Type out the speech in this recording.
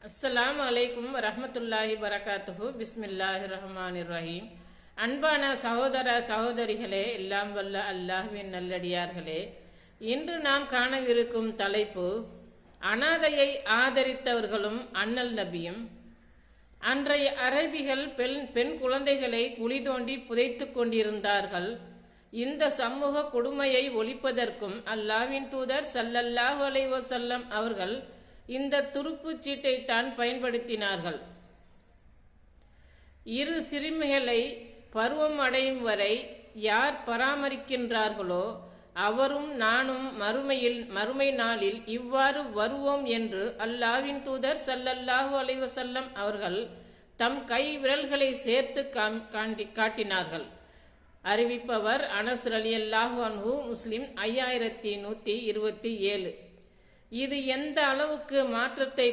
அஸ்ஸலாமு அலைக்கும் வரஹ்மத்துல்லாஹி வரகாத்துஹு. பிஸ்மில்லாஹிர் ரஹ்மானிர் ரஹீம். அன்பான சகோதர சகோதரிகளே, எல்லாம் வல்ல அல்லாஹ்வின் நல்லடியார்களே, இன்று நாம் காணவிருக்கும் தலைப்பு அனாதையை ஆதரித்தவர்களும் அண்ணல் நபியும். அன்றைய அரபிகள் பெண் குழந்தைகளை குழி தோண்டி புதைத்து கொண்டிருந்தார்கள். இந்த சமூக கொடுமையை ஒழிப்பதற்கும் அல்லாஹ்வின் தூதர் ஸல்லல்லாஹு அலைஹி வஸல்லம் அவர்கள் இந்த துருப்புச் சீட்டை தான் பயன்படுத்தினார்கள். இரு சிறுமிகளை பருவம் அடையும் வரை யார் பராமரிக்கின்றார்களோ அவரும் நானும் மறுமை நாளில் இவ்வாறு வருவோம் என்று அல்லாஹ்வின் தூதர் ஸல்லல்லாஹு அலைஹி வஸல்லம் அவர்கள் தம் கை விரல்களை சேர்த்து காட்டினார்கள். அறிவிப்பவர் அனஸ் ரலியல்லாஹு அன்ஹு, முஸ்லிம் 5127. இது எந்த அளவுக்கு மாற்றத்தை